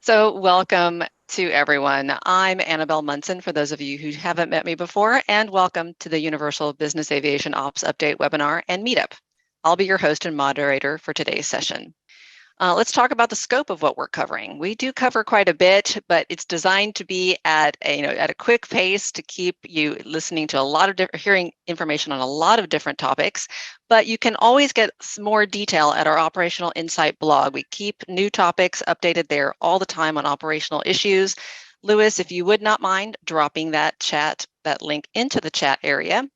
So welcome to everyone. I'm Annabelle Munson, for those of you who haven't met me before, and welcome to the Universal Business Aviation Ops Update webinar and Meetup. I'll be your host and moderator for today's session. Let's talk about the scope of what we're covering. We do cover quite a bit, but it's designed to be at a quick pace to keep you listening to a lot of hearing information on a lot of different topics. But you can always get more detail at our Operational Insight blog. We keep new topics updated there all the time on operational issues. Lewis, if you would not mind dropping that link into the chat area.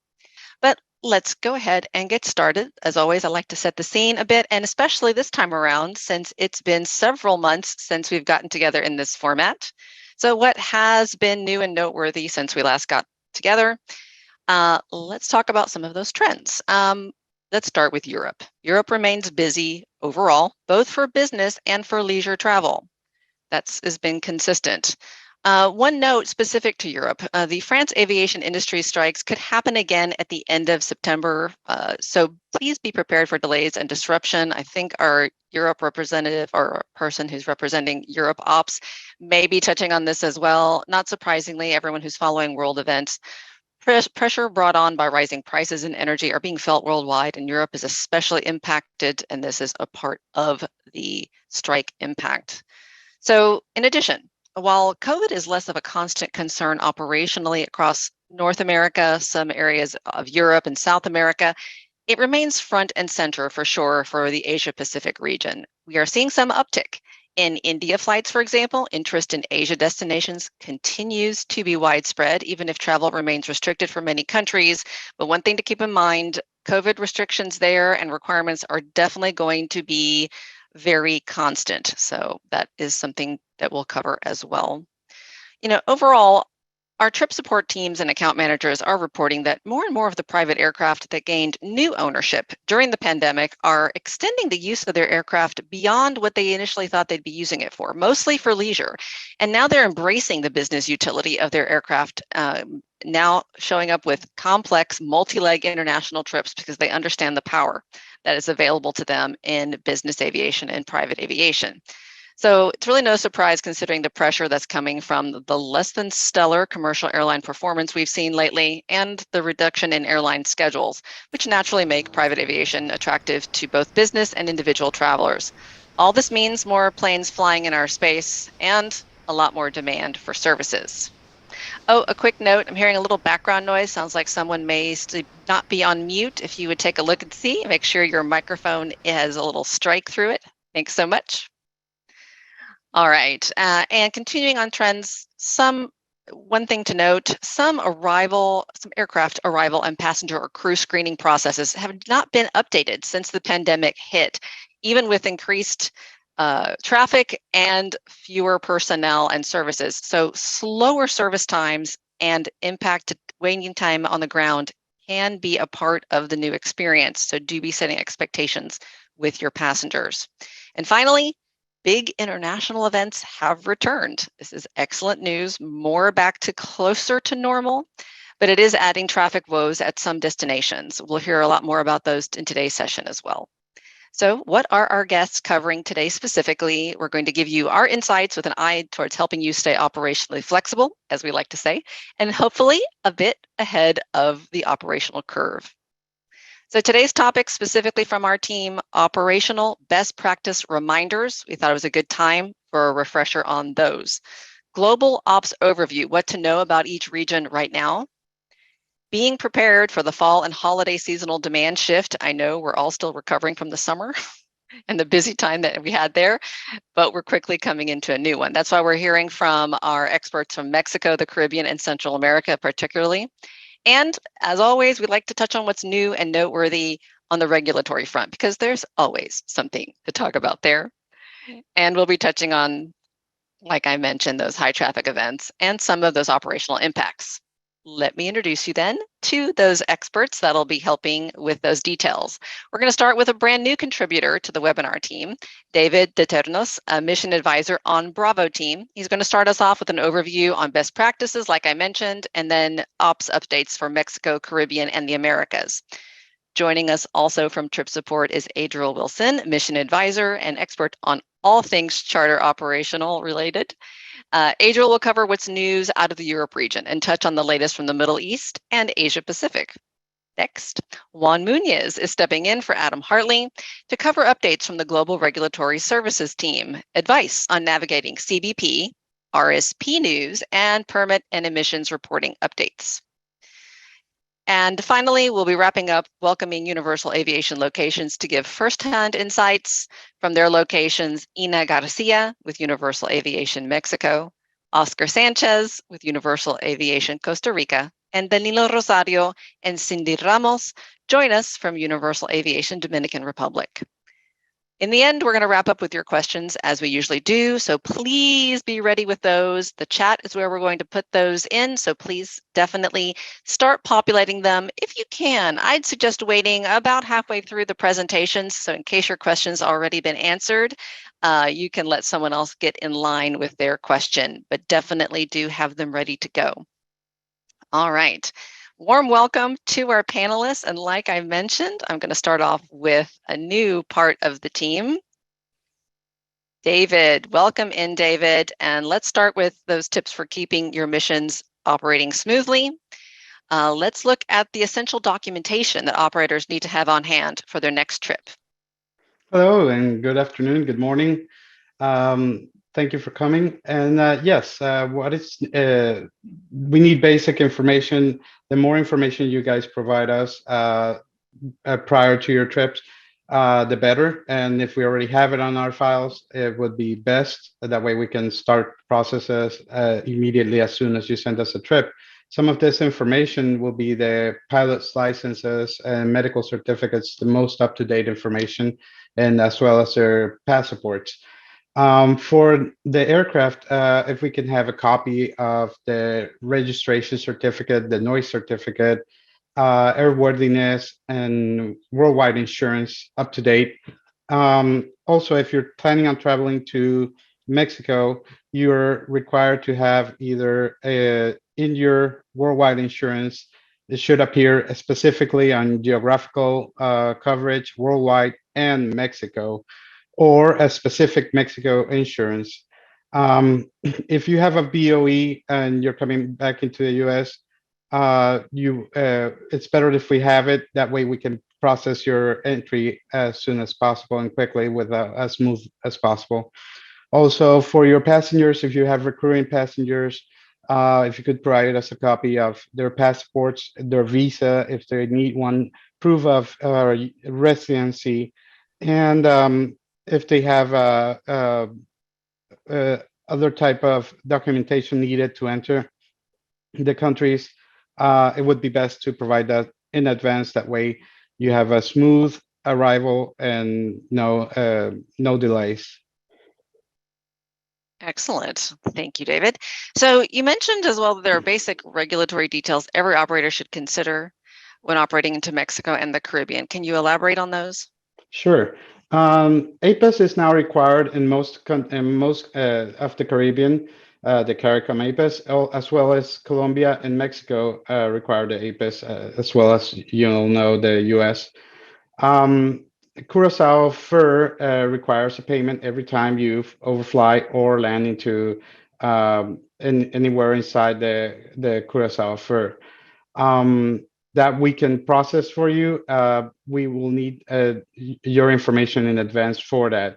But let's go ahead and get started. As always, I like to set the scene a bit, and especially this time around, since it's been several months since we've gotten together in this format. So what has been new and noteworthy since we last got together? Let's talk about some of those trends. Let's start with Europe. Europe remains busy overall, both for business and for leisure travel. That has been consistent. One note specific to Europe, the France aviation industry strikes could happen again at the end of September. So please be prepared for delays and disruption. I think our Europe representative or person who's representing Europe Ops may be touching on this as well. Not surprisingly, everyone who's following world events, pressure brought on by rising prices in energy are being felt worldwide, and Europe is especially impacted, and this is a part of the strike impact. So in addition, while COVID is less of a constant concern operationally across North America, some areas of Europe and South America, it remains front and center for sure for the Asia Pacific region. We are seeing some uptick in India flights, for example. Interest in Asia destinations continues to be widespread, even if travel remains restricted for many countries. But one thing to keep in mind, COVID restrictions there and requirements are definitely going to be very constant. So that is something that we'll cover as well. Overall, our trip support teams and account managers are reporting that more and more of the private aircraft that gained new ownership during the pandemic are extending the use of their aircraft beyond what they initially thought they'd be using it for, mostly for leisure. And now they're embracing the business utility of their aircraft, now showing up with complex multi-leg international trips because they understand the power that is available to them in business aviation and private aviation. So it's really no surprise considering the pressure that's coming from the less than stellar commercial airline performance we've seen lately and the reduction in airline schedules, which naturally make private aviation attractive to both business and individual travelers. All this means more planes flying in our space and a lot more demand for services. Oh, a quick note, I'm hearing a little background noise. Sounds like someone may not be on mute. If you would take a look and see, make sure your microphone has a little strike through it. Thanks so much. All right, and continuing on trends, one thing to note, some aircraft arrival and passenger or crew screening processes have not been updated since the pandemic hit, even with increased traffic and fewer personnel and services. So slower service times and impacted waiting time on the ground can be a part of the new experience. So do be setting expectations with your passengers. And finally, big international events have returned. This is excellent news, more back to closer to normal, but it is adding traffic woes at some destinations. We'll hear a lot more about those in today's session as well. So what are our guests covering today specifically? We're going to give you our insights with an eye towards helping you stay operationally flexible, as we like to say, and hopefully a bit ahead of the operational curve. So today's topic specifically from our team, operational best practice reminders. We thought it was a good time for a refresher on those. Global ops overview, what to know about each region right now. Being prepared for the fall and holiday seasonal demand shift. I know we're all still recovering from the summer and the busy time that we had there, but we're quickly coming into a new one. That's why we're hearing from our experts from Mexico, the Caribbean, and Central America particularly. And as always, we like to touch on what's new and noteworthy on the regulatory front, because there's always something to talk about there. And we'll be touching on, like I mentioned, those high traffic events and some of those operational impacts. Let me introduce you then to those experts that'll be helping with those details. We're going to start with a brand new contributor to the webinar team, David Deternos, a mission advisor on Bravo team. He's going to start us off with an overview on best practices, like I mentioned, and then ops updates for Mexico, Caribbean, and the Americas. Joining us also from Trip Support is Adriel Wilson, mission advisor and expert on all things charter operational related. Adriel will cover what's news out of the Europe region and touch on the latest from the Middle East and Asia Pacific. Next, Juan Munoz is stepping in for Adam Hartley to cover updates from the Global Regulatory Services team, advice on navigating CBP, RSP news, and permit and emissions reporting updates. And finally, we'll be wrapping up welcoming Universal Aviation locations to give firsthand insights from their locations: Ina Garcia with Universal Aviation Mexico, Oscar Sanchez with Universal Aviation Costa Rica, and Danilo Rosario and Cindy Ramos join us from Universal Aviation Dominican Republic. In the end, we're going to wrap up with your questions as we usually do, so please be ready with those. The chat is where we're going to put those in, so please definitely start populating them if you can. I'd suggest waiting about halfway through the presentations, so in case your question's already been answered, you can let someone else get in line with their question, but definitely do have them ready to go. All right. Warm welcome to our panelists. And like I mentioned, I'm going to start off with a new part of the team. David, welcome in, David. And let's start with those tips for keeping your missions operating smoothly. Let's look at the essential documentation that operators need to have on hand for their next trip. Hello, and good afternoon, good morning. Thank you for coming. And yes, we need basic information. The more information you guys provide us prior to your trips, the better. And if we already have it on our files, it would be best. That way we can start processes immediately as soon as you send us a trip. Some of this information will be the pilot's licenses and medical certificates, the most up-to-date information, and as well as their passports. For the aircraft, if we can have a copy of the registration certificate, the noise certificate, airworthiness, and worldwide insurance up to date. Also, if you're planning on traveling to Mexico, you're required to have either in your worldwide insurance, it should appear specifically on geographical coverage worldwide and Mexico, or a specific Mexico insurance. If you have a BOE and you're coming back into the US, it's better if we have it. That way we can process your entry as soon as possible and quickly with as smooth as possible. Also, for your passengers, if you have recurring passengers, if you could provide us a copy of their passports, their visa, if they need one, proof of residency, and if they have other type of documentation needed to enter the countries, it would be best to provide that in advance. That way you have a smooth arrival and no delays. Excellent. Thank you, David. So you mentioned as well that there are basic regulatory details every operator should consider when operating into Mexico and the Caribbean. Can you elaborate on those? Sure. APES is now required in most of the Caribbean, the CARICOM APES, as well as Colombia and Mexico require the APES, as well as you'll know the US. Curacao FIR requires a payment every time you overfly or land into anywhere inside the Curacao FIR. That we can process for you. We will need your information in advance for that.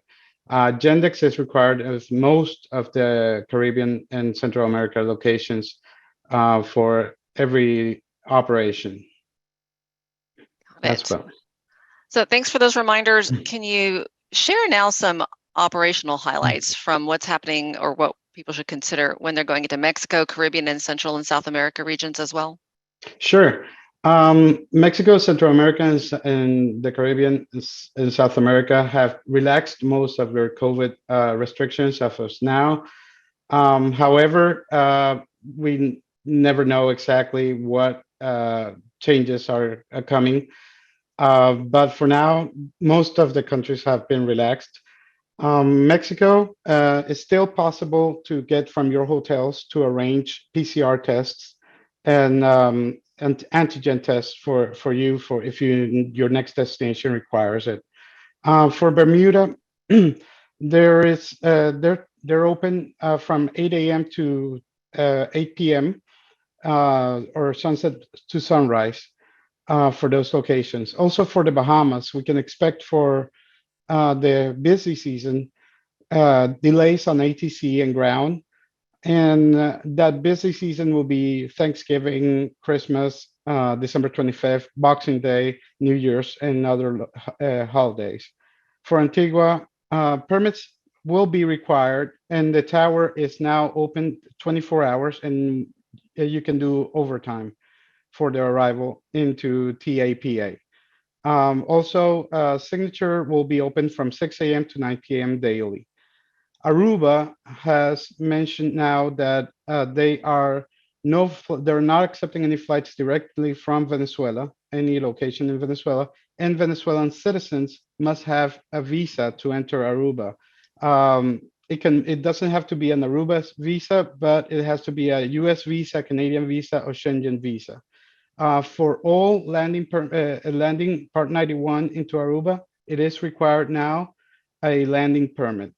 Gendex is required as most of the Caribbean and Central America locations for every operation. As well. So thanks for those reminders. Can you share now some operational highlights from what's happening or what people should consider when they're going into Mexico, Caribbean, and Central and South America regions as well? Sure. Mexico, Central America, and the Caribbean and South America have relaxed most of their COVID restrictions as of now. However, we never know exactly what changes are coming. But for now, most of the countries have been relaxed. Mexico, it's still possible to get from your hotels to arrange PCR tests and antigen tests for you if your next destination requires it. For Bermuda, They're open from 8 a.m. to 8 p.m. Or sunset to sunrise for those locations. Also for the Bahamas, we can expect for the busy season delays on ATC and ground. And that busy season will be Thanksgiving, Christmas, December 25th, Boxing Day, New Year's, and other holidays. For Antigua, permits will be required, and the tower is now open 24 hours, and you can do overtime for the arrival into TAPA. Also, Signature will be open from 6 a.m. to 9 p.m. daily. Aruba has mentioned now that they're not accepting any flights directly from Venezuela, any location in Venezuela, and Venezuelan citizens must have a visa to enter Aruba. It doesn't have to be an Aruba visa, but it has to be a U.S. visa, Canadian visa, or Schengen visa. For all landing Part 91 into Aruba, it is required now a landing permit.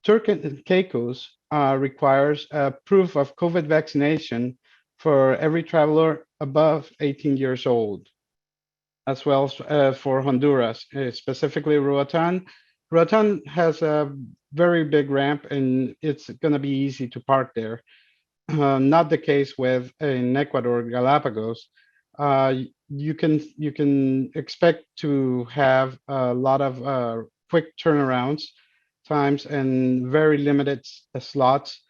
Turks and Caicos requires a proof of COVID vaccination for every traveler above 18 years old, as well as for Honduras, specifically Roatan. Roatan has a very big ramp and it's going to be easy to park there. Not the case with in Ecuador, Galapagos. You can expect to have a lot of quick turnarounds times and very limited slots.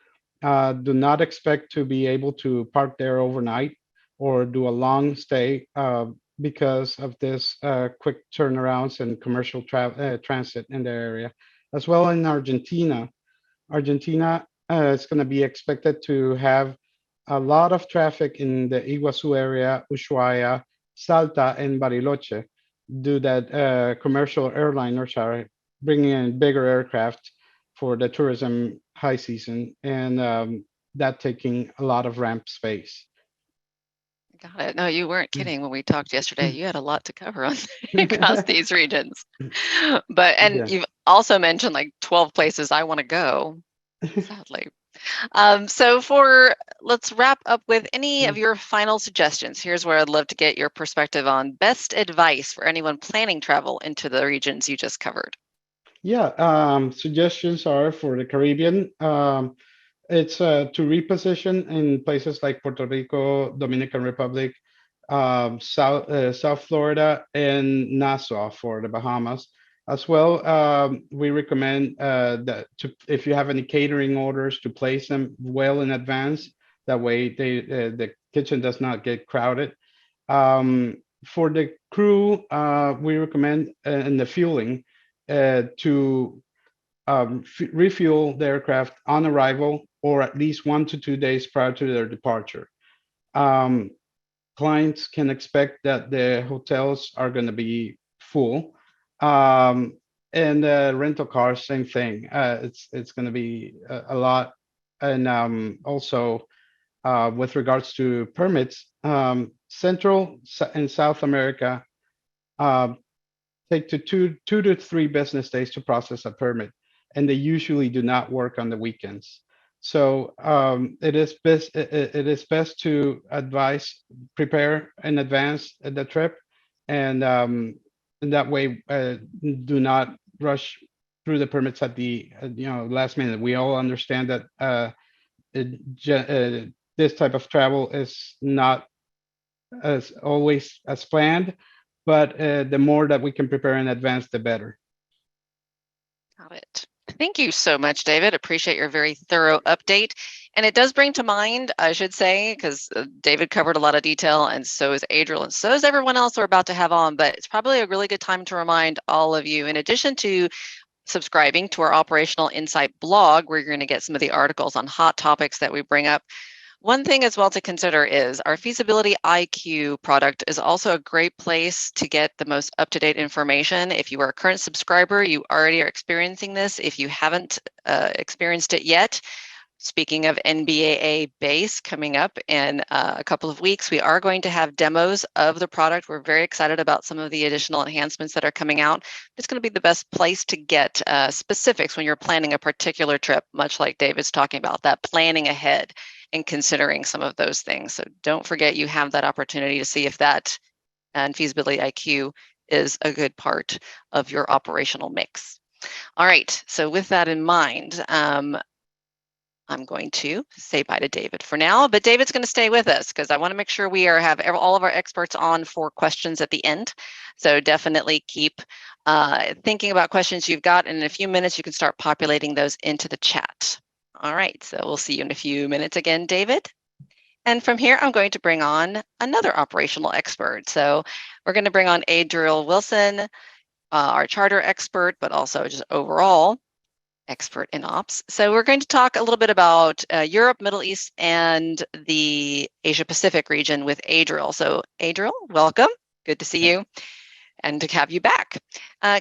Do not expect to be able to park there overnight or do a long stay because of this quick turnarounds and commercial transit in the area. As well in Argentina, is going to be expected to have a lot of traffic in the Iguazu area, Ushuaia, Salta, and Bariloche, due that commercial airliners are bringing in bigger aircraft for the tourism high season, and that taking a lot of ramp space. Got it. No, you weren't kidding when we talked yesterday. You had a lot to cover on across these regions. And Yeah. you've also mentioned like 12 places I want to go, sadly. Let's wrap up with any of your final suggestions. Here's where I'd love to get your perspective on best advice for anyone planning travel into the regions you just covered. Yeah, suggestions are for the Caribbean. It's to reposition in places like Puerto Rico, Dominican Republic, South Florida, and Nassau for the Bahamas. As well, we recommend that if you have any catering orders, to place them well in advance. That way, the kitchen does not get crowded. For the crew, we recommend in the fueling to refuel the aircraft on arrival or at least 1 to 2 days prior to their departure. Um, Clients can expect that the hotels are going to be full. Um, and rental cars, same thing. It's going to be a lot. And also, with regards to permits, Central and South America uh, take to two to three business days to process a permit, and they usually do not work on the weekends. So it is best to prepare in advance the trip, and that way do not rush through the permits at the last minute. We all understand that this type of travel is not as always as planned, but the more that we can prepare in advance, the better. Got it. Thank you so much, David. Appreciate your very thorough update. And it does bring to mind, I should say, because David covered a lot of detail, and so is Adriel, and so is everyone else we're about to have on. But it's probably a really good time to remind all of you, in addition to subscribing to our Operational Insight blog, where you're going to get some of the articles on hot topics that we bring up. One thing as well to consider is our Feasibility IQ product is also a great place to get the most up-to-date information. If you are a current subscriber, you already are experiencing this. If you haven't experienced it yet, Speaking of NBAA base coming up in a couple of weeks, we are going to have demos of the product. We're very excited about some of the additional enhancements that are coming out. It's going to be the best place to get specifics when you're planning a particular trip, much like David's talking about, that planning ahead and considering some of those things. So don't forget you have that opportunity to see if that and feasibility IQ is a good part of your operational mix. All right, so with that in mind, I'm going to say bye to David for now, but David's going to stay with us because I want to make sure we have all of our experts on for questions at the end. So definitely keep thinking about questions you've got, and in a few minutes you can start populating those into the chat. All right, so we'll see you in a few minutes again, David. And from here, I'm going to bring on another operational expert. So we're going to bring on Adriel Wilson, our charter expert, but also just overall expert in ops. So we're going to talk a little bit about Europe, Middle East, and the Asia Pacific region with Adriel. So Adriel, welcome. Good to see you and to have you back.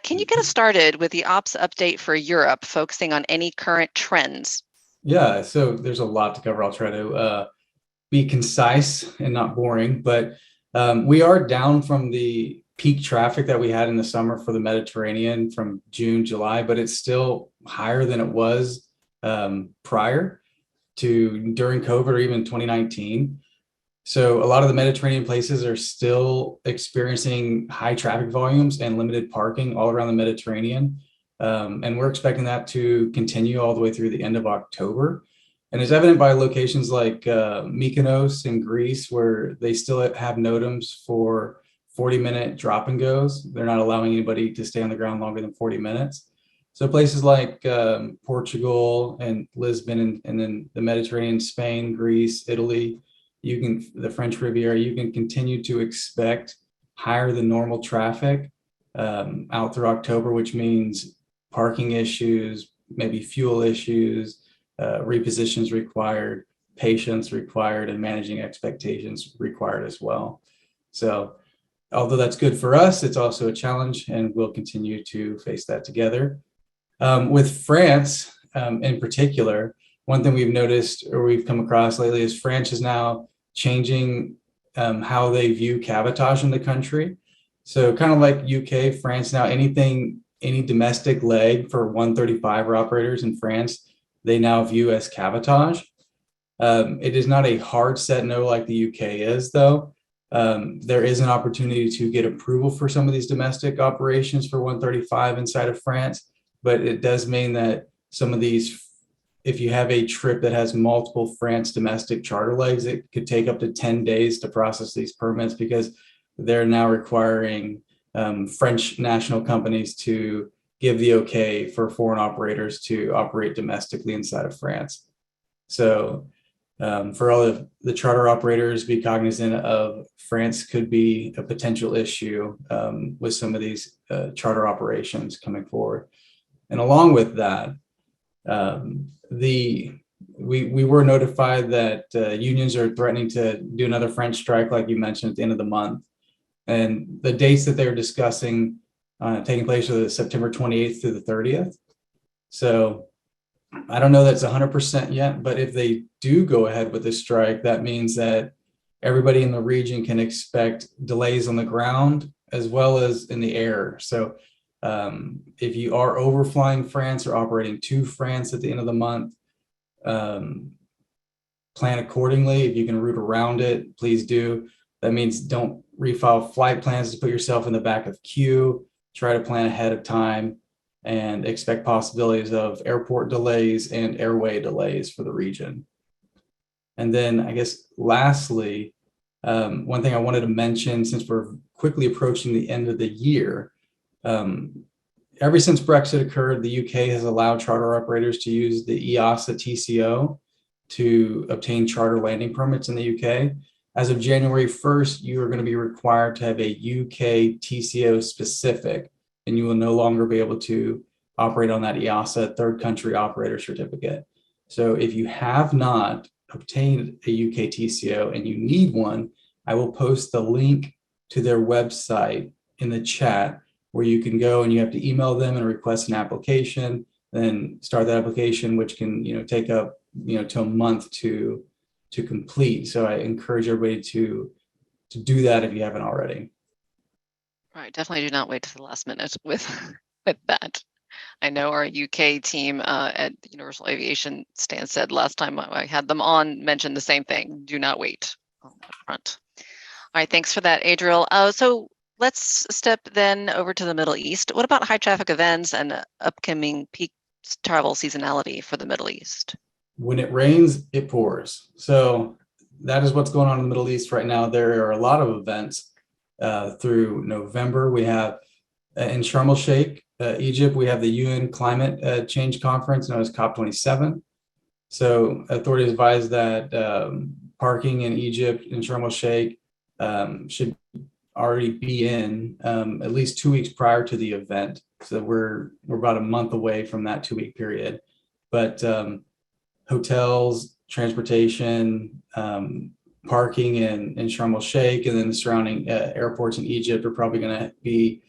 Can you get us started with the ops update for Europe, focusing on any current trends? Yeah, so there's a lot to cover. I'll try to be concise and not boring, but we are down from the peak traffic that we had in the summer for the Mediterranean from June, July, but it's still higher than it was prior to during COVID or even 2019. So a lot of the Mediterranean places are still experiencing high traffic volumes and limited parking all around the Mediterranean. And we're expecting that to continue all the way through the end of October. And it's evident by locations like Mykonos in Greece, where they still have NOTAMs for 40-minute drop and goes. They're not allowing anybody to stay on the ground longer than 40 minutes. So places like Portugal and Lisbon and then the Mediterranean, Spain, Greece, Italy, the French Riviera, you can continue to expect higher than normal traffic out through October, which means parking issues, maybe fuel issues, repositions required, patience required, and managing expectations required as well. So although that's good for us, it's also a challenge, and we'll continue to face that together. With France in particular, one thing we've noticed or we've come across lately is France is now changing how they view cabotage in the country. So kind of like UK, France now, any domestic leg for 135 operators in France, they now view as cabotage. It is not a hard set no like the UK is, though. There is an opportunity to get approval for some of these domestic operations for 135 inside of France, but it does mean that some of these, if you have a trip that has multiple France domestic charter legs, it could take up to 10 days to process these permits because they're now requiring French national companies to give the okay for foreign operators to operate domestically inside of France. So for all of the charter operators, be cognizant of France could be a potential issue with some of these charter operations coming forward. And along with that, we were notified that unions are threatening to do another French strike, like you mentioned, at the end of the month. And the dates that they're discussing taking place are September 28th through the 30th. So I don't know that's 100% yet, but if they do go ahead with this strike, that means that everybody in the region can expect delays on the ground as well as in the air. So if you are overflying France or operating to France at the end of the month, plan accordingly. If you can route around it, please do. That means don't refile flight plans to put yourself in the back of queue. Try to plan ahead of time and expect possibilities of airport delays and airway delays for the region. And then I guess lastly, one thing I wanted to mention, since we're quickly approaching the end of the year, ever since Brexit occurred, the UK has allowed charter operators to use the EASA TCO to obtain charter landing permits in the UK. As of January 1st, you are going to be required to have a UK TCO specific, and you will no longer be able to operate on that EASA third country operator certificate. So if you have not obtained a UK TCO and you need one, I will post the link to their website in the chat where you can go and you have to email them and request an application, then start that application, which can take up till a month to complete. So I encourage everybody to do that if you haven't already. Right, definitely do not wait to the last minute with with that. I know our UK team at Universal Aviation, Stan said last time I had them on, mentioned the same thing. Do not wait on that front. All right, thanks for that, Adriel. So let's step then over to the Middle East. What about high traffic events and upcoming peak travel seasonality for the Middle East? When it rains, it pours. So that is what's going on in the Middle East right now. There are a lot of events through November. We have in Sharm el Sheikh, Egypt, we have the UN Climate Change Conference known as COP27. So authorities advise that parking in Egypt in Sharm el Sheikh should already be in at least 2 weeks prior to the event. So we're about a month away from that 2-week period. But hotels, transportation, parking in Sharm el Sheikh, and then the surrounding airports in Egypt are probably going to be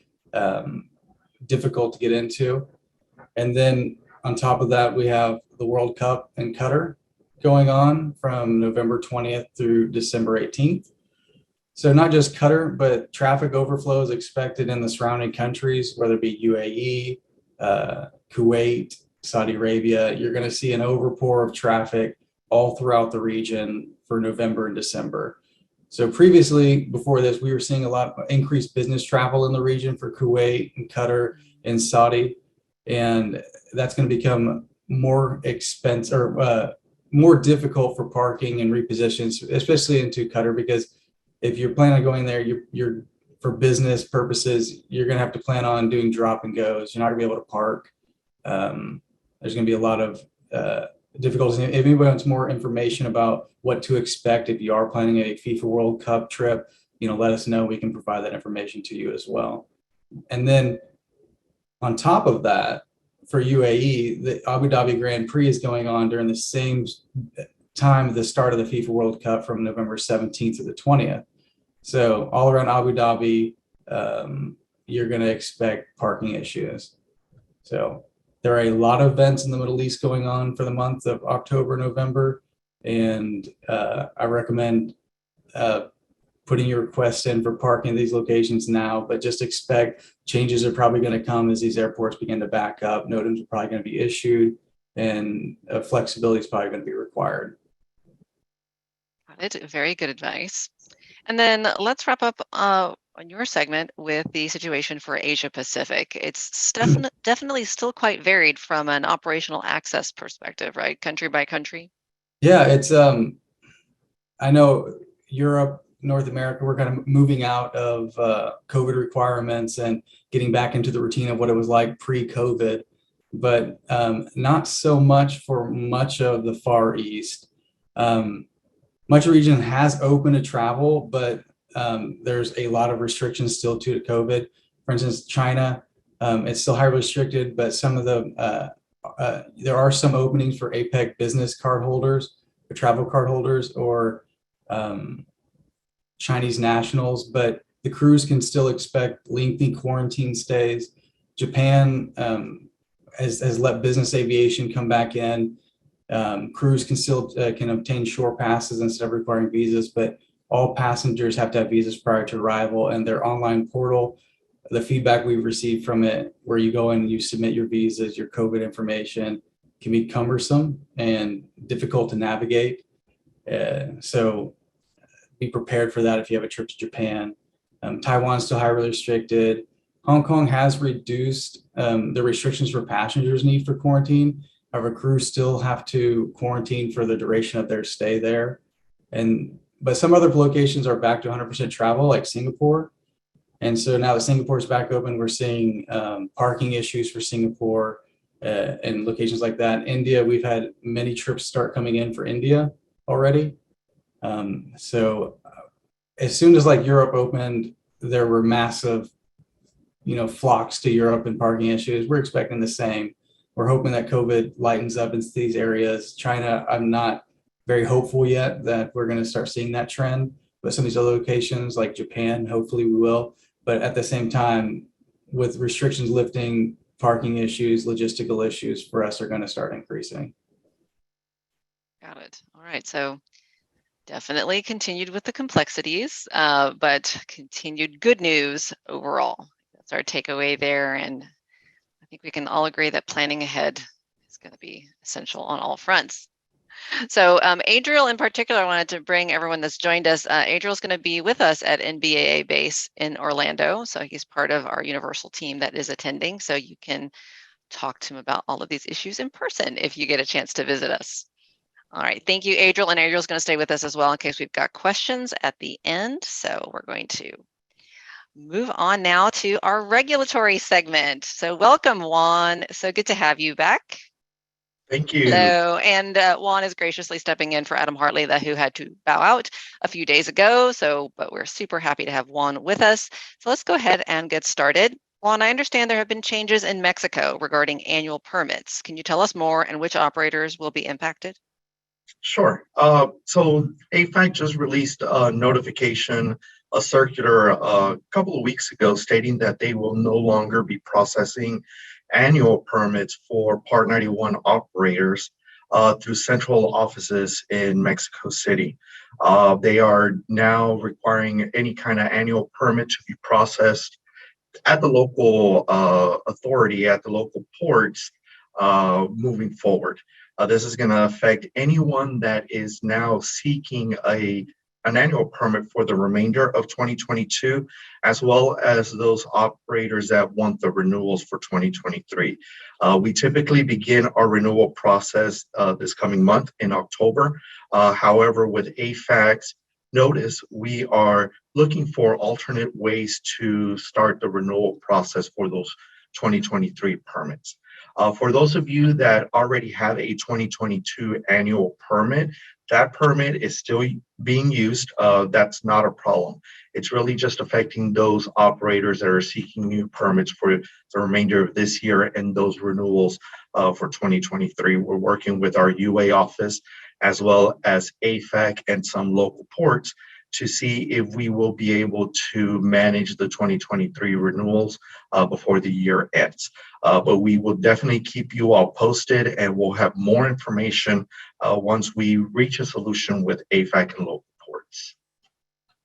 difficult to get into. And then on top of that, we have the World Cup in Qatar going on from November 20th through December 18th. So not just Qatar, but traffic overflow is expected in the surrounding countries, whether it be UAE, Kuwait, Saudi Arabia. You're going to see an overpour of traffic all throughout the region for November and December. So previously, before this, we were seeing a lot of increased business travel in the region for Kuwait and Qatar and Saudi. And that's going to become more expensive or more difficult for parking and repositions, especially into Qatar, because if you're planning on going there, you're for business purposes, you're going to have to plan on doing drop and goes. You're not going to be able to park. There's going to be a lot of difficulties. If anybody wants more information about what to expect if you are planning a FIFA World Cup trip, let us know. We can provide that information to you as well. And then on top of that, for UAE, the Abu Dhabi Grand Prix is going on during the same time the start of the FIFA World Cup from November 17th to the 20th. So all around Abu Dhabi, you're going to expect parking issues. So there are a lot of events in the Middle East going on for the month of October, November, and I recommend putting your requests in for parking in these locations now, but just expect changes are probably going to come as these airports begin to back up. Notices are probably going to be issued, and flexibility is probably going to be required. Got it. Very good advice. And then let's wrap up on your segment with the situation for Asia Pacific. It's definitely still quite varied from an operational access perspective, right? Country by country. Yeah, it's I know Europe, North America, we're kind of moving out of COVID requirements and getting back into the routine of what it was like pre-COVID, but not so much for much of the Far East. Much of the region has opened to travel, but there's a lot of restrictions still due to COVID. For instance, China, it's still highly restricted, but some of the there are some openings for APEC business card holders, or travel card holders, or Chinese nationals, but the crews can still expect lengthy quarantine stays. Japan has let business aviation come back in. Crews can still can obtain shore passes instead of requiring visas, but all passengers have to have visas prior to arrival, and their online portal, the feedback we've received from it, where you go and you submit your visas, your COVID information, can be cumbersome and difficult to navigate. So be prepared for that if you have a trip to Japan. Taiwan is still highly restricted. Hong Kong has reduced the restrictions for passengers need for quarantine. However, crews still have to quarantine for the duration of their stay there. But some other locations are back to 100% travel, like Singapore. And so now that Singapore is back open, we're seeing parking issues for Singapore and locations like that. India, we've had many trips start coming in for India already. So as soon as like Europe opened, there were massive, flocks to Europe and parking issues. We're expecting the same. We're hoping that COVID lightens up into these areas. China, I'm not very hopeful yet that we're going to start seeing that trend, but some of these other locations like Japan, hopefully we will. But at the same time, with restrictions lifting, parking issues, logistical issues for us are going to start increasing. Got it. All right. So definitely continued with the complexities, but continued good news overall. That's our takeaway there. And I think we can all agree that planning ahead is going to be essential on all fronts. So Adriel in particular, I wanted to bring everyone that's joined us. Adriel's going to be with us at NBAA base in Orlando. So he's part of our Universal team that is attending. So you can talk to him about all of these issues in person if you get a chance to visit us. All right, thank you, Adriel. And Adriel's going to stay with us as well in case we've got questions at the end. So we're going to move on now to our regulatory segment. So welcome, Juan. So good to have you back. Thank you. Hello, and Juan is graciously stepping in for Adam Hartley, who had to bow out a few days ago. But we're super happy to have Juan with us. So let's go ahead and get started. Juan, I understand there have been changes in Mexico regarding annual permits. Can you tell us more and which operators will be impacted? Sure. So AFAC just released a notification, a circular a couple of weeks ago stating that they will no longer be processing annual permits for Part 91 operators through central offices in Mexico City. They are now requiring any kind of annual permit to be processed at the local authority, at the local ports moving forward. This is going to affect anyone that is now seeking an annual permit for the remainder of 2022, as well as those operators that want the renewals for 2023. We typically begin our renewal process this coming month in October. However, with AFAC's notice, we are looking for alternate ways to start the renewal process for those 2023 permits. For those of you that already have a 2022 annual permit, that permit is still being used. That's not a problem. It's really just affecting those operators that are seeking new permits for the remainder of this year and those renewals for 2023. We're working with our UA office as well as AFAC and some local ports to see if we will be able to manage the 2023 renewals before the year ends. But we will definitely keep you all posted, and we'll have more information once we reach a solution with AFAC and local ports.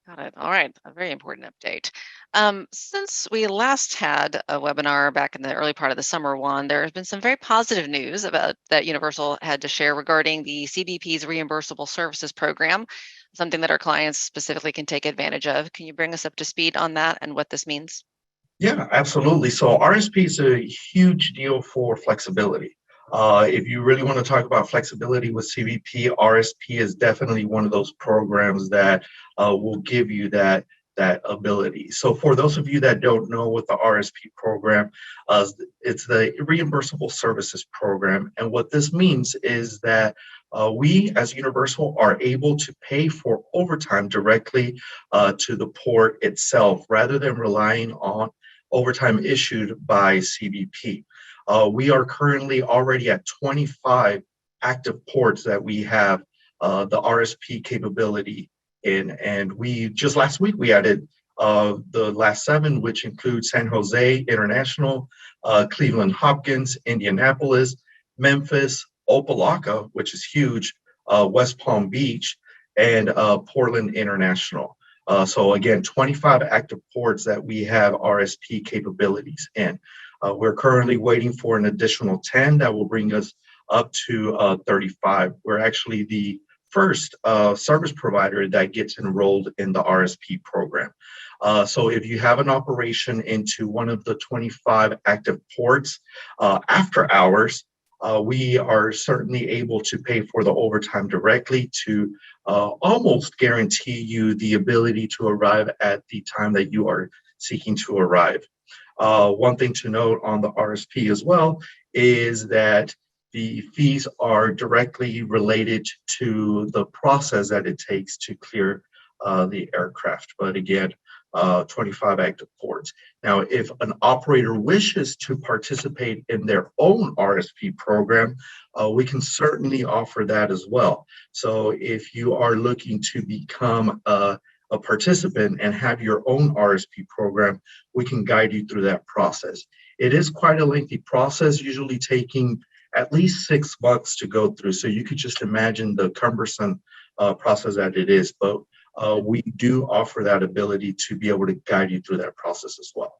Got it. All right. A very important update. Since we last had a webinar back in the early part of the summer, Juan, there has been some very positive news about that Universal had to share regarding the CBP's Reimbursable Services Program, something that our clients specifically can take advantage of. Can you bring us up to speed on that and what this means? Yeah, absolutely. So RSP is a huge deal for flexibility. If you really want to talk about flexibility with CBP, RSP is definitely one of those programs that will give you that ability. So for those of you that don't know what the RSP program, it's the Reimbursable Services Program. And what this means is that we as Universal are able to pay for overtime directly to the port itself rather than relying on overtime issued by CBP. We are currently already at 25 active ports that we have the RSP capability in, and we just last week we added the last 7, which include San Jose International, Cleveland Hopkins, Indianapolis, Memphis, Opelika, which is huge, West Palm Beach, and Portland International. So again, 25 active ports that we have RSP capabilities in. We're currently waiting for an additional 10 that will bring us up to 35. We're actually the first service provider that gets enrolled in the RSP program. So if you have an operation into one of the 25 active ports after hours, we are certainly able to pay for the overtime directly to almost guarantee you the ability to arrive at the time that you are seeking to arrive. One thing to note on the RSP as well is that the fees are directly related to the process that it takes to clear the aircraft. But again, 25 active ports. Now, if an operator wishes to participate in their own RSP program, we can certainly offer that as well. So if you are looking to become a participant and have your own RSP program, we can guide you through that process. It is quite a lengthy process, usually taking at least 6 months to go through. So you could just imagine the cumbersome process that it is. But we do offer that ability to be able to guide you through that process as well.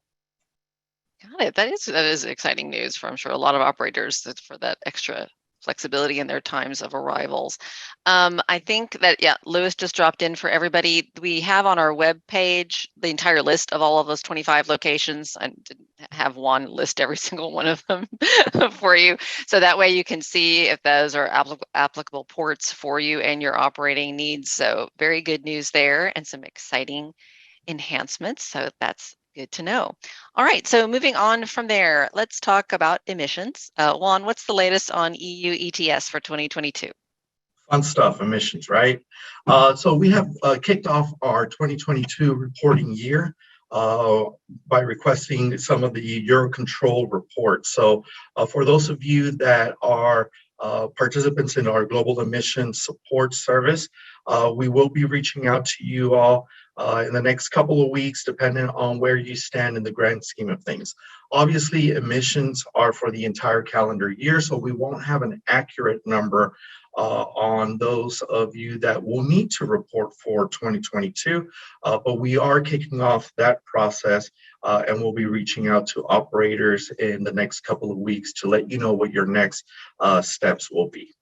Got it. That is exciting news for, I'm sure, a lot of operators for that extra flexibility in their times of arrivals. I think that, yeah, Lewis just dropped in for everybody. We have on our web page the entire list of all of those 25 locations. I didn't have one list every single one of them for you. So that way you can see if those are applicable ports for you and your operating needs. So very good news there, and some exciting enhancements. So that's good to know. All right, so moving on from there, let's talk about emissions. Juan, what's the latest on EU ETS for 2022? Fun stuff, emissions, right? So we have kicked off our 2022 reporting year by requesting some of the Eurocontrol reports. So for those of you that are participants in our global emissions support service, we will be reaching out to you all in the next couple of weeks, depending on where you stand in the grand scheme of things. Obviously, emissions are for the entire calendar year, so we won't have an accurate number on those of you that will need to report for 2022, but we are kicking off that process and we'll be reaching out to operators in the next couple of weeks to let you know what your next steps will be.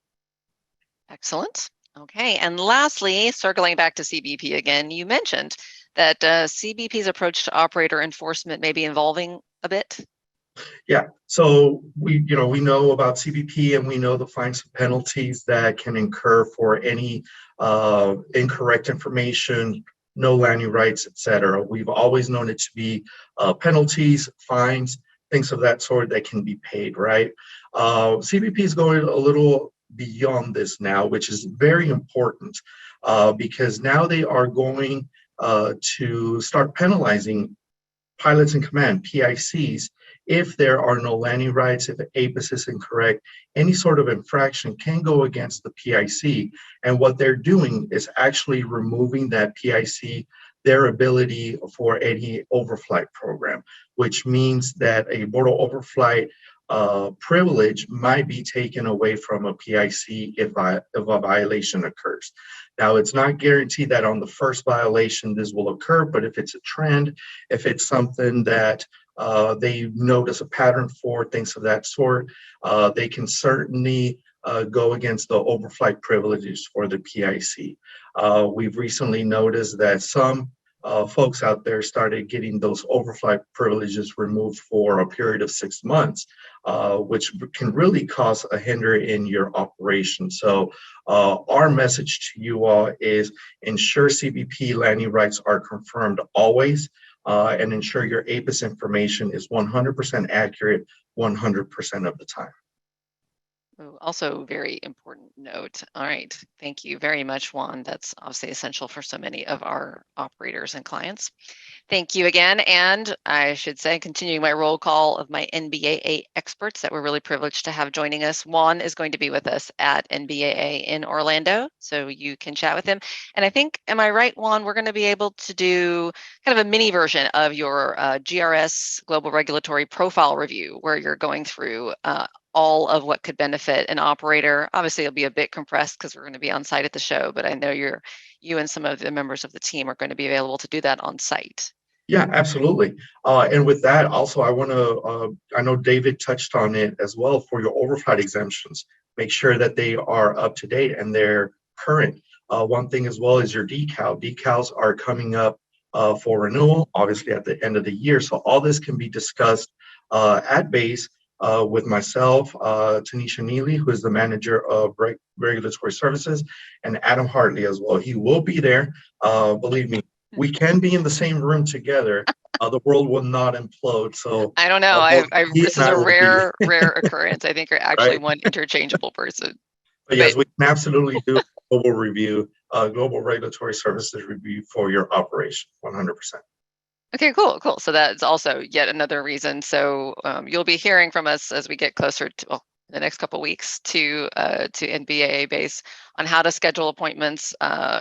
Excellent. Okay, and lastly, circling back to CBP again, you mentioned that CBP's approach to operator enforcement may be evolving a bit. Yeah, so we know about CBP, and we know the fines and penalties that can incur for any incorrect information, no landing rights, etc. We've always known it to be penalties, fines, things of that sort that can be paid, right? CBP is going a little beyond this now, which is very important because now they are going to start penalizing pilots in command, PICs, if there are no landing rights, if the APIS is incorrect. Any sort of infraction can go against the PIC. And what they're doing is actually removing that PIC, their ability for any overflight program, which means that a border overflight privilege might be taken away from a PIC if a violation occurs. Now, it's not guaranteed that on the first violation this will occur, but if it's a trend, if it's something that they notice a pattern for, things of that sort, they can certainly go against the overflight privileges for the PIC. We've recently noticed that some folks out there started getting those overflight privileges removed for a period of 6 months, which can really cause a hinder in your operation. So our message to you all is ensure CBP landing rights are confirmed always, and ensure your APIS information is 100% accurate 100% of the time. Also, very important note. All right. Thank you very much, Juan. That's obviously essential for so many of our operators and clients. Thank you again. And I should say, continuing my roll call of my NBAA experts that we're really privileged to have joining us. Juan is going to be with us at NBAA in Orlando, so you can chat with him. And I think, am I right, Juan, we're going to be able to do kind of a mini version of your GRS Global Regulatory Profile Review, where you're going through all of what could benefit an operator. Obviously, it'll be a bit compressed because we're going to be on site at the show, but I know you and some of the members of the team are going to be available to do that on site. Yeah, absolutely. And with that, also, I want to, I know David touched on it as well for your overflight exemptions. Make sure that they are up to date and they're current. One thing as well is your decal. Decals are coming up for renewal, obviously at the end of the year. So all this can be discussed at base with myself, Tanisha Neely, who is the manager of regulatory services, and Adam Hartley as well. He will be there. Believe me, we can be in the same room together. The world will not implode. So I don't know. This is a rare occurrence. I think you're actually right? one interchangeable person. But yes, we can absolutely do a global review, global regulatory services review for your operation, 100%. Okay, cool. So that's also yet another reason. So you'll be hearing from us as we get closer to the next couple of weeks to NBAA base on how to schedule appointments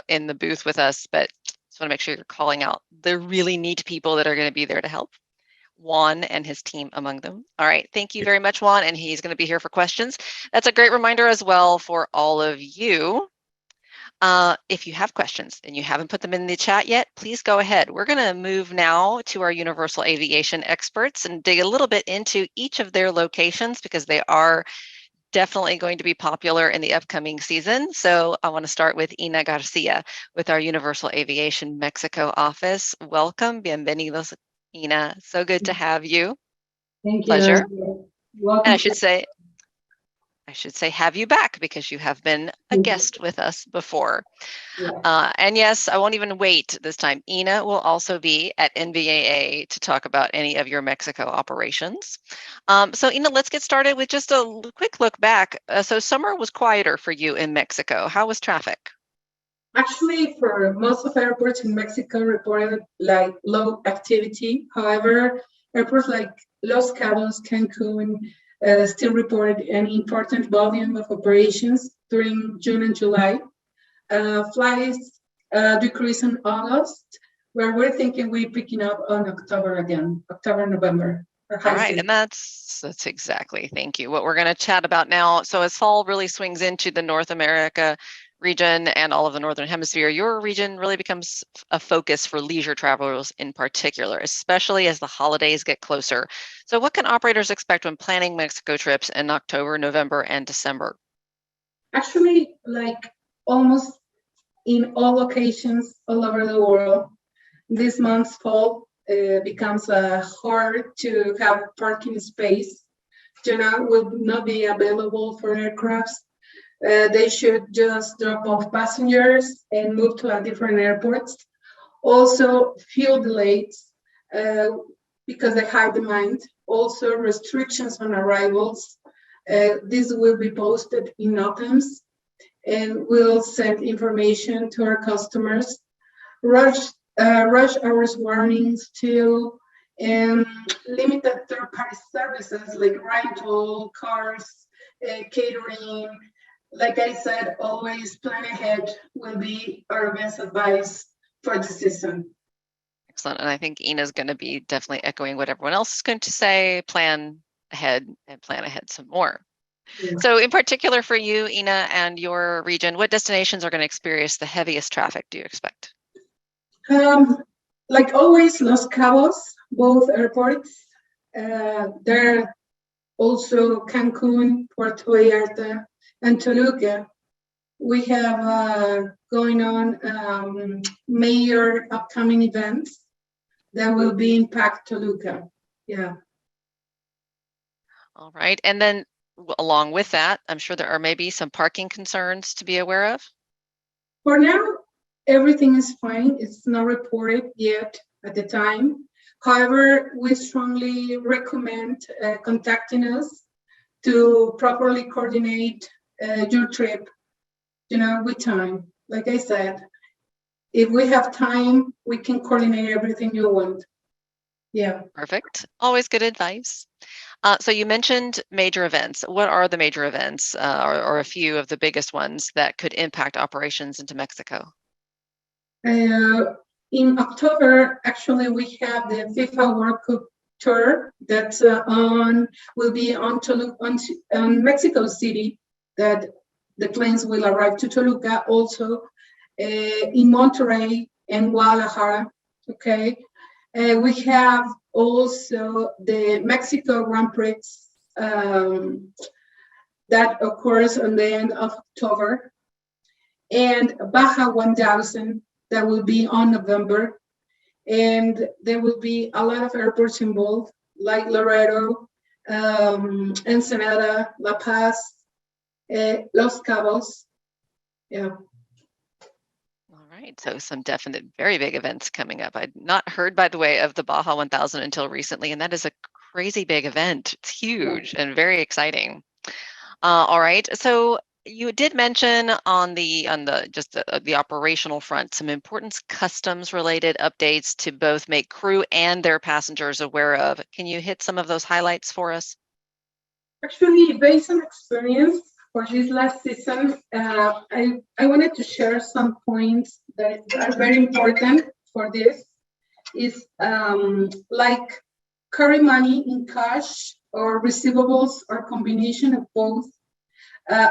in the booth with us. But just want to make sure you're calling out the really neat people that are going to be there to help. Juan and his team among them. All right, thank you very much, Juan, and he's going to be here for questions. That's a great reminder as well for all of you. If you have questions and you haven't put them in the chat yet, please go ahead. We're going to move now to our Universal Aviation experts and dig a little bit into each of their locations because they are definitely going to be popular in the upcoming season. So I want to start with Ina Garcia with our Universal Aviation Mexico office. Welcome, bienvenidos, Ina. So good to have you. Thank you. Pleasure. Welcome. And I should say have you back because you have been a guest with us before. Yeah. And yes, I won't even wait this time. Ina will also be at NBAA to talk about any of your Mexico operations. So Ina, let's get started with just a quick look back. So summer was quieter for you in Mexico. How was traffic? Actually, for most of airports in Mexico reported like low activity. However, airports like Los Cabos, Cancun still reported an important volume of operations during June and July. Flights decreased in August, where we're thinking we're picking up on October again, October, November. All right, and that's exactly, thank you, what we're going to chat about now. So as fall really swings into the North America region and all of the Northern Hemisphere, your region really becomes a focus for leisure travelers in particular, especially as the holidays get closer. So what can operators expect when planning Mexico trips in October, November, and December? Actually, like almost in all locations all over the world, this month's fall becomes hard to have parking space. Will not be available for aircrafts. They should just drop off passengers and move to a different airports. Also, fuel delays because of high demand. Also, restrictions on arrivals. This will be posted in NOTAMs and will send information to our customers. Rush hours warnings too, and limited third-party services like rental, cars, catering. Like I said, always plan ahead will be our best advice for the season. Excellent. And I think Ina's going to be definitely echoing what everyone else is going to say, plan ahead and plan ahead some more. Yeah. So in particular for you, Ina, and your region, what destinations are going to experience the heaviest traffic, do you expect? Like always, Los Cabos, both airports. There are also Cancun, Puerto Vallarta, and Toluca. We have going on major upcoming events that will be impact Toluca. Yeah. All right. And then along with that, I'm sure there are maybe some parking concerns to be aware of. For now, everything is fine. It's not reported yet at the time. However, we strongly recommend contacting us to properly coordinate your trip, with time. Like I said, if we have time, we can coordinate everything you want. Yeah. Perfect. Always good advice. So you mentioned major events. What are the major events or a few of the biggest ones that could impact operations into Mexico? In October, actually, we have the FIFA World Cup tour that's will be on Mexico City, that the planes will arrive to Toluca, also in Monterrey and Guadalajara. Okay. We have also the Mexico Grand Prix that occurs on the end of October, and Baja 1000 that will be on November. And there will be a lot of airports involved, like Laredo, Ensenada, La Paz, Los Cabos. Yeah. All right, so some definite, very big events coming up. I'd not heard, by the way, of the Baja 1000 until recently, and that is a crazy big event. It's huge and very exciting. All right, so you did mention on the operational front some important customs related updates to both make crew and their passengers aware of. Can you hit some of those highlights for us? Actually, based on experience for this last season, I wanted to share some points that are very important for this. Is like carry money in cash or receivables or combination of both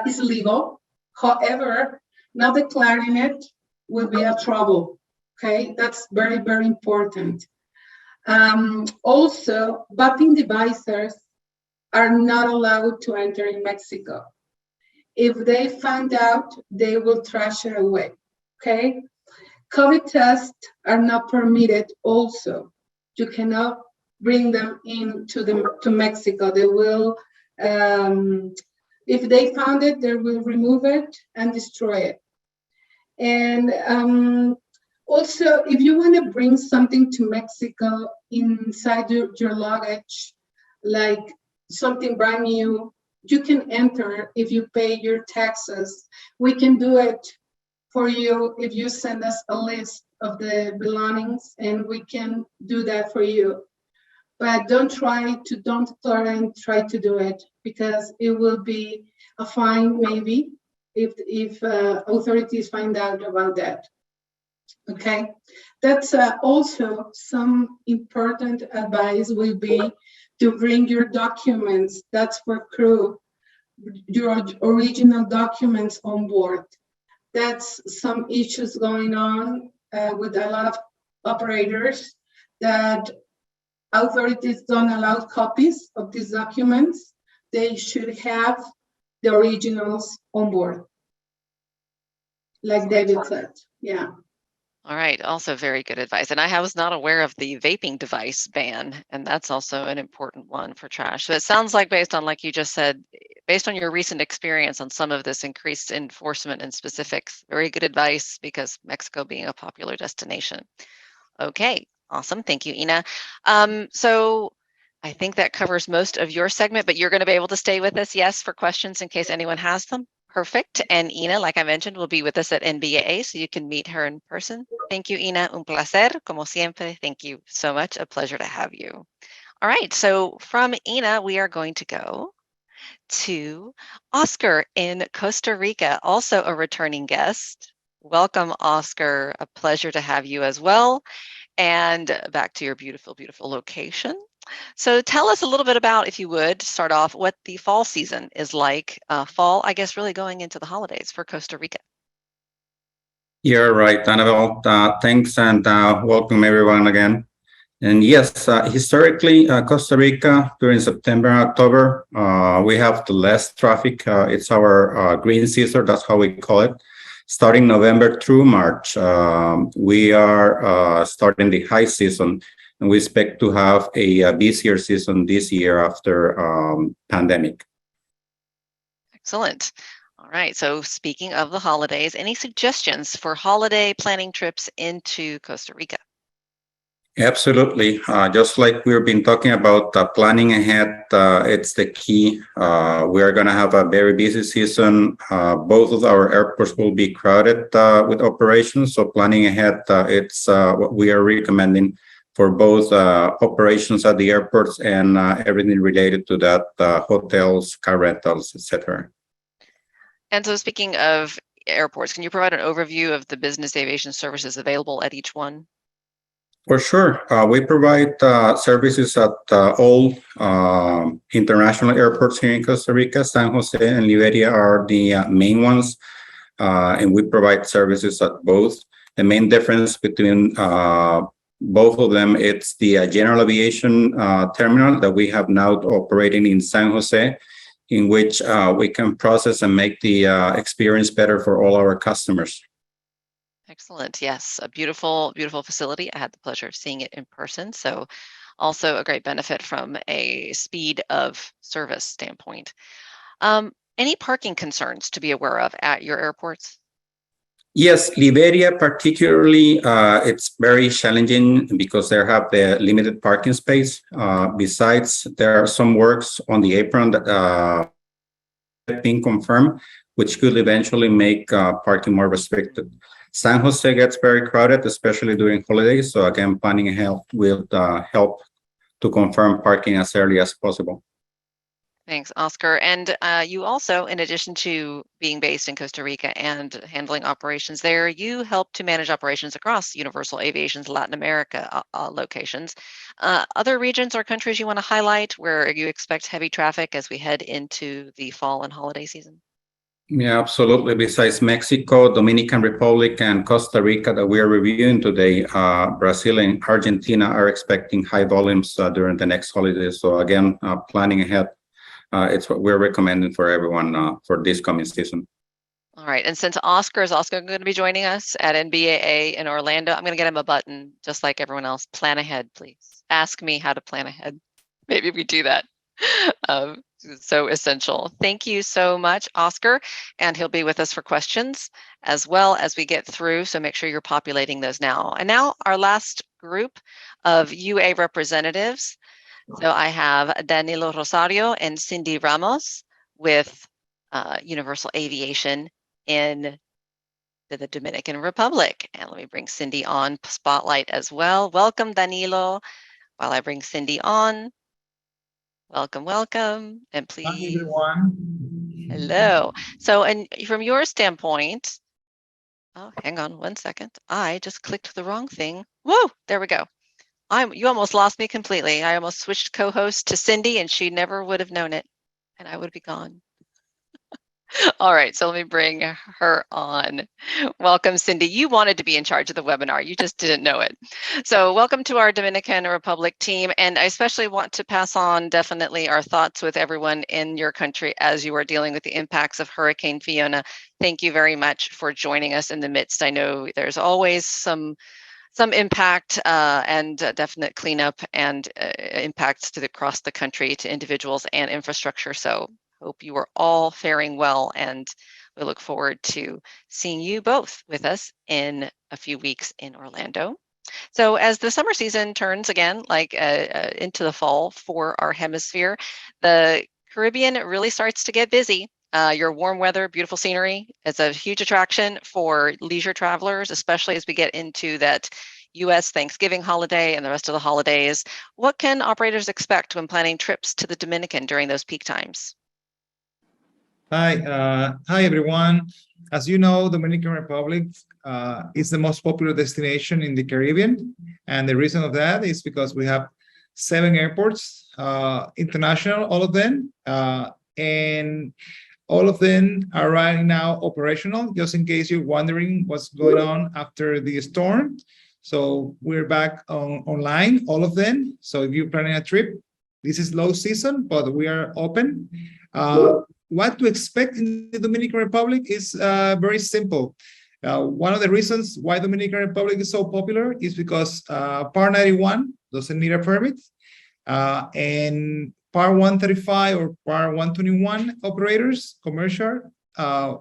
is legal. However, not declaring it will be a trouble. Okay, that's very, very important. Also, vaping devices are not allowed to enter in Mexico. If they find out, they will trash it away. Okay, COVID tests are not permitted. Also, you cannot bring them to Mexico. They will, if they found it, they will remove it and destroy it. And also, if you want to bring something to Mexico inside your luggage, like something brand new, you can enter if you pay your taxes. We can do it for you if you send us a list of the belongings, and we can do that for you. But don't try to do it, because it will be a fine maybe if authorities find out about that. Okay, that's also some important advice will be to bring your documents. That's for crew, your original documents on board. That's some issues going on with a lot of operators, that authorities don't allow copies of these documents. They should have the originals on board, like David said. Yeah. All right, also very good advice. And I was not aware of the vaping device ban, and that's also an important one for trash. So it sounds like, based on, like you just said, based on your recent experience on some of this increased enforcement and specifics, very good advice, because Mexico being a popular destination. Okay, awesome. Thank you, Ina. So I think that covers most of your segment, but you're going to be able to stay with us, yes, for questions in case anyone has them. Perfect. And Ina, like I mentioned, will be with us at NBAA, so you can meet her in person. Thank you, Ina. Un placer, como siempre. Thank you so much. A pleasure to have you. All right. So from Ina, we are going to go to Oscar in Costa Rica, also a returning guest. Welcome, Oscar. A pleasure to have you as well. And back to your beautiful, beautiful location. So tell us a little bit about, if you would, start off what the fall season is like. Fall, I guess, really going into the holidays for Costa Rica. You're right, Annabelle. Thanks, and welcome everyone again. And yes, historically, Costa Rica during September, October, we have the less traffic. It's our green season, that's how we call it. Starting November through March, we are starting the high season, and we expect to have a busier season this year after pandemic. Excellent. All right. So speaking of the holidays, any suggestions for holiday planning trips into Costa Rica? Absolutely. Just like we've been talking about planning ahead, it's the key. We are going to have a very busy season. Both of our airports will be crowded with operations. So planning ahead, it's what we are recommending for both operations at the airports and everything related to that, hotels, car rentals, etc. And so speaking of airports, can you provide an overview of the business aviation services available at each one? For sure. We provide services at all international airports here in Costa Rica. San Jose and Liberia are the main ones, and we provide services at both. The main difference between both of them, it's the general aviation terminal that we have now operating in San Jose, in which we can process and make the experience better for all our customers. Excellent. Yes, a beautiful, beautiful facility. I had the pleasure of seeing it in person. So also a great benefit from a speed of service standpoint. Any parking concerns to be aware of at your airports? Yes, Liberia particularly, it's very challenging because they have the limited parking space. Besides, there are some works on the apron that have been confirmed, which could eventually make parking more restricted. San Jose gets very crowded, especially during holidays. So again, planning ahead will help to confirm parking as early as possible. Thanks, Oscar. And you also, in addition to being based in Costa Rica and handling operations there, you help to manage operations across Universal Aviation's Latin America locations. Other regions or countries you want to highlight where you expect heavy traffic as we head into the fall and holiday season? Yeah, absolutely. Besides Mexico, Dominican Republic, and Costa Rica that we are reviewing today, Brazil and Argentina are expecting high volumes during the next holidays. So again, planning ahead, it's what we're recommending for everyone for this coming season. All right. And since Oscar is also going to be joining us at NBAA in Orlando, I'm going to get him a button just like everyone else. Plan ahead, please. Ask me how to plan ahead. Maybe we do that. So essential. Thank you so much, Oscar. And he'll be with us for questions as well as we get through. So make sure you're populating those now. And now our last group of UA representatives. So I have Danilo Rosario and Cindy Ramos with Universal Aviation in the Dominican Republic. And let me bring Cindy on spotlight as well. Welcome, Danilo. While I bring Cindy on. Welcome, welcome, and please. Hi, everyone. Hello. So, and from your standpoint, oh, hang on one second. I just clicked the wrong thing. Whoa, there we go. You almost lost me completely. I almost switched co-host to Cindy and she never would have known it and I would be gone. All right, so let me bring her on. Welcome, Cindy. You wanted to be in charge of the webinar. You just didn't know it. So welcome to our Dominican Republic team. And I especially want to pass on definitely our thoughts with everyone in your country as you are dealing with the impacts of Hurricane Fiona. Thank you very much for joining us in the midst. I know there's always some impact and definite cleanup and impacts across the country to individuals and infrastructure. So hope you are all faring well, and we look forward to seeing you both with us in a few weeks in Orlando. So as the summer season turns again, like into the fall for our hemisphere, the Caribbean really starts to get busy. Your warm weather, beautiful scenery is a huge attraction for leisure travelers, especially as we get into that U.S. Thanksgiving holiday and the rest of the holidays. What can operators expect when planning trips to the Dominican during those peak times? Hi, everyone. As you know, Dominican Republic is the most popular destination in the Caribbean. And the reason of that is because we have 7 airports, international, all of them. And all of them are right now operational, just in case you're wondering what's going on after the storm. So we're back online, all of them. So if you're planning a trip, this is low season, but we are open. What to expect in the Dominican Republic is very simple. One of the reasons why Dominican Republic is so popular is because Part 91 doesn't need a permit, and Part 135 or Part 121 operators, commercial,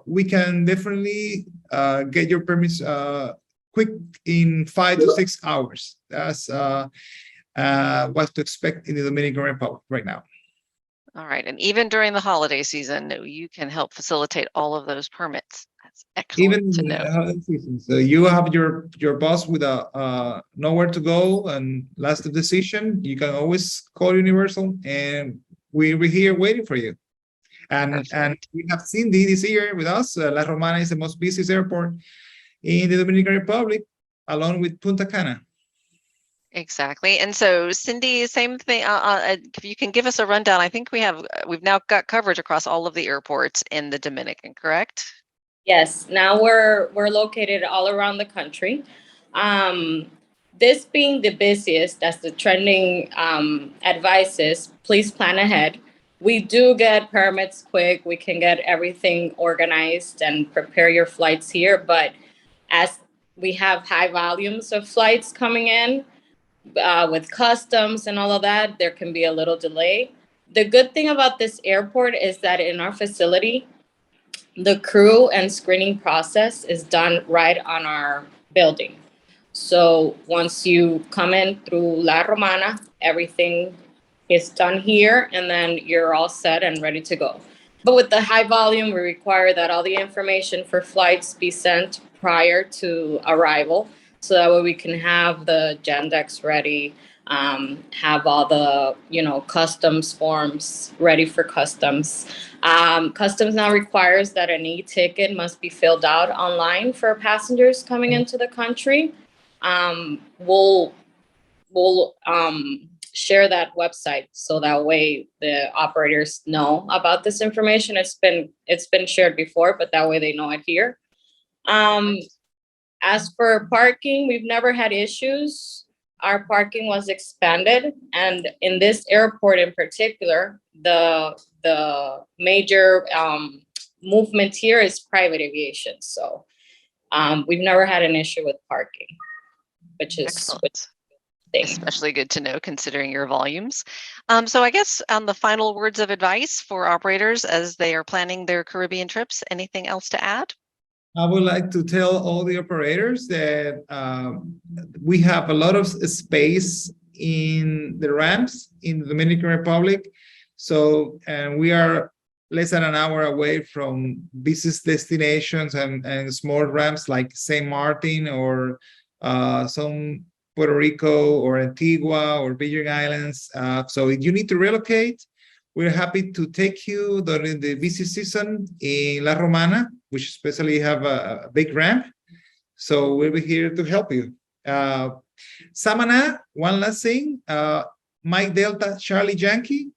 we can definitely get your permits quick in 5 to 6 hours. That's what to expect in the Dominican Republic right now. All right, and even during the holiday season, you can help facilitate all of those permits. That's excellent Even to in know. the holiday season. So you have your boss with a nowhere to go and last decision. You can always call Universal, and we're here waiting for you. And we have Cindy this year with us. La Romana is the most busiest airport in the Dominican Republic, along with Punta Cana. Exactly. And so Cindy, same thing. If you can give us a rundown, I think we've now got coverage across all of the airports in the Dominican, correct? Yes. Now we're located all around the country. This being the busiest, as the trending advice is, please plan ahead. We do get permits quick. We can get everything organized and prepare your flights here. But as we have high volumes of flights coming in, with customs and all of that, there can be a little delay. The good thing about this airport is that in our facility, the crew and screening process is done right on our building. So once you come in through La Romana, everything is done here, and then you're all set and ready to go. But with the high volume, we require that all the information for flights be sent prior to arrival, so that way we can have the Gendex ready have all the, customs forms ready for customs. Customs now requires that an e-ticket must be filled out online for passengers coming into the country. We'll share that website so that way the operators know about this information. It's been shared before, but that way they know it here. As for parking, we've never had issues. Our parking was expanded, and in this airport in particular, the major movement here is private aviation. So we've never had an issue with parking, which is especially good to know considering your volumes. So I guess on the final words of advice for operators as they are planning their Caribbean trips, anything else to add? I would like to tell all the operators that we have a lot of space in the ramps in the Dominican Republic. So, and we are less than an hour away from business destinations and small ramps like St. Martin or some Puerto Rico or Antigua or Virgin Islands. So if you need to relocate, we're happy to take you during the busy season in La Romana, which especially have a big ramp. So we'll be here to help you. Samaná, one last thing, Mike Delta Charlie Yankee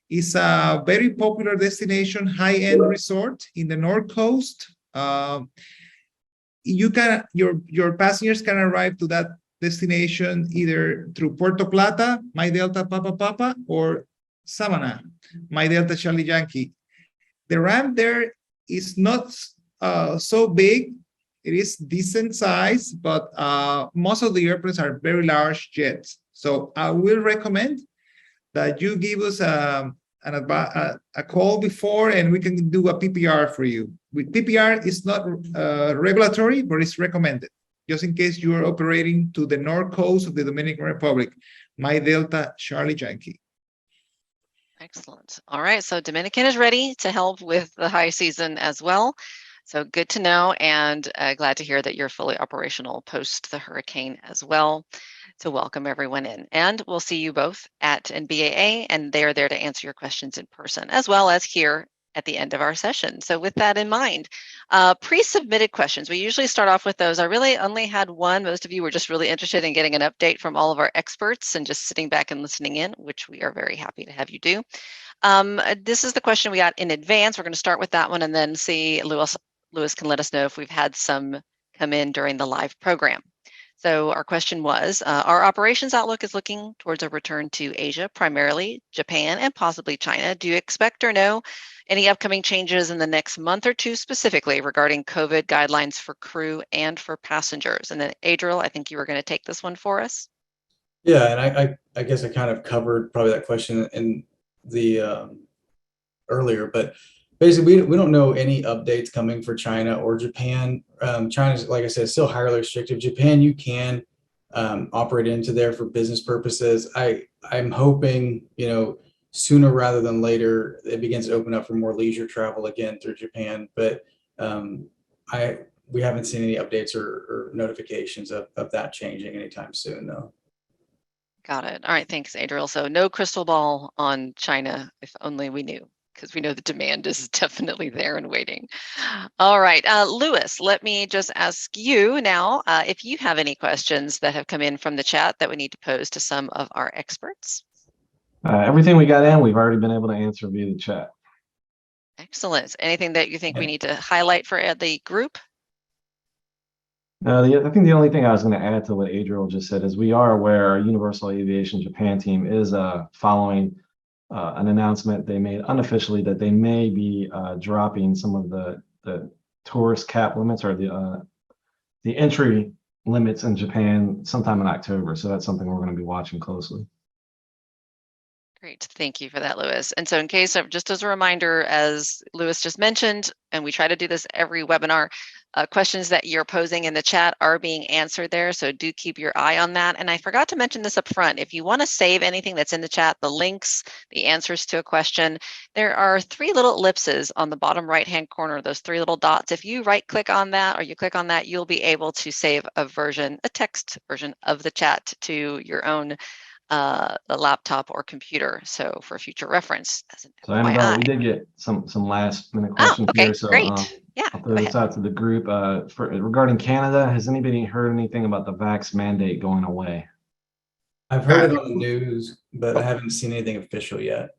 is a very popular destination, high-end resort in the North Coast. Your passengers can arrive to that destination either through Puerto Plata, Mike Delta Papa, or Samaná, Mike Delta Charlie Yankee. The ramp there is not so big. It is decent size, but most of the airplanes are very large jets. So I will recommend that you give us a call before, and we can do a PPR for you. With PPR, it's not regulatory, but it's recommended, just in case you are operating to the North Coast of the Dominican Republic. Mike Delta Charlie Yankee. Excellent. All right. So Dominican is ready to help with the high season as well. So good to know, and glad to hear that you're fully operational post the hurricane as well. So welcome everyone in, and we'll see you both at NBAA, and they are there to answer your questions in person as well as here at the end of our session. So with that in mind, pre-submitted questions, we usually start off with those. I really only had one. Most of you were just really interested in getting an update from all of our experts and just sitting back and listening in, which we are very happy to have you do. This is the question we got in advance. We're going to start with that one and then see Lewis can let us know if we've had some come in during the live program. So our question was, our operations outlook is looking towards a return to Asia, primarily Japan and possibly China. Do you expect or know any upcoming changes in the next month or two specifically regarding COVID guidelines for crew and for passengers? And then Adriel, I think you were going to take this one for us. Yeah, and I guess I kind of covered probably that question in the earlier, but basically we don't know any updates coming for China or Japan. China's, like I said, still highly restrictive. Japan, you can operate into there for business purposes. I'm hoping, sooner rather than later, it begins to open up for more leisure travel again through Japan. But we haven't seen any updates or notifications of that changing anytime soon, though. Got it. All right. Thanks, Adriel. So no crystal ball on China, if only we knew, because we know the demand is definitely there and waiting. All right. Lewis, let me just ask you now if you have any questions that have come in from the chat that we need to pose to some of our experts. Everything we got in, we've already been able to answer via the chat. Excellent. Anything that you think we need to highlight for the group? I think the only thing I was going to add to what Adriel just said is we are aware our Universal Aviation Japan team is following an announcement they made unofficially that they may be dropping some of the tourist cap limits or the entry limits in Japan sometime in October. So that's something we're going to be watching closely. Great. Thank you for that, Lewis. And so in case of, just as a reminder, as Lewis just mentioned, and we try to do this every webinar, questions that you're posing in the chat are being answered there. So do keep your eye on that. And I forgot to mention this up front. If you want to save anything that's in the chat, the links, the answers to a question, there are 3 little ellipses on the bottom right-hand corner, those 3 little dots. If you right click on that or you click on that, you'll be able to save a text version of the chat to your own a laptop or computer. So for future reference, as an So Annabelle, we FYI. did get some last minute Oh, questions okay, here. So great. Yeah, I'll go throw this ahead. out to the group. Regarding Canada, has anybody heard anything about the vax mandate going away? I've heard it on the news, but I haven't seen anything official yet.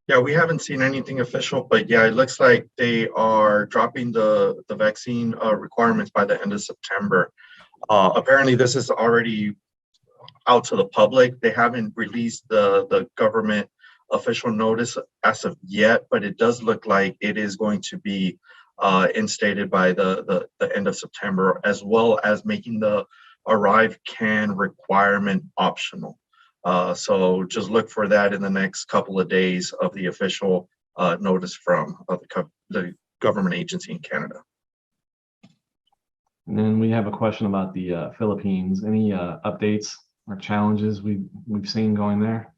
Yeah, we haven't seen anything official, but yeah, it looks like they are dropping the vaccine requirements by the end of September. Apparently, this is already out to the public. They haven't released the government official notice as of yet, but it does look like it is going to be instated by the end of September, as well as making the arrive can requirement optional. So just look for that in the next couple of days of the official notice from the government agency in Canada. And then we have a question about the Philippines. Any updates or challenges we've seen going there?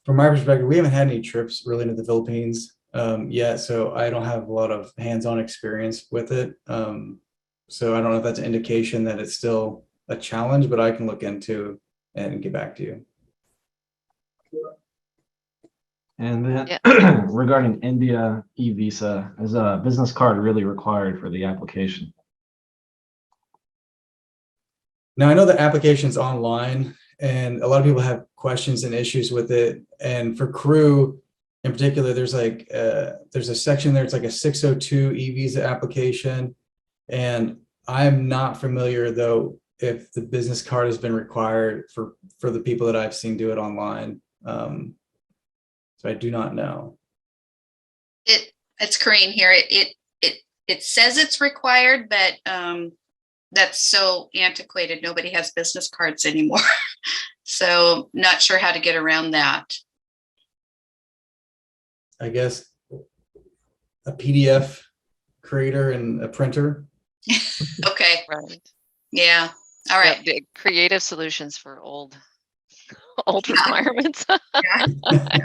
From my perspective, we haven't had any trips really to the Philippines yet, so I don't have a lot of hands-on experience with it. So I don't know if that's an indication that it's still a challenge, but I can look into and get back to you. And then regarding India e-visa, is a business card really required for the application? Now, I know the application's online and a lot of people have questions and issues with it. And for crew in particular, there's a section there, it's like a 602 e-visa application. And I'm not familiar though if the business card has been required for the people that I've seen do it online. So I do not know. It's Corrine here. It says it's required, but that's so antiquated. Nobody has business cards anymore. So not sure how to get around that. I guess a PDF creator and a printer. Okay. Right. Yeah. All right. Yep, the creative solutions for old requirements.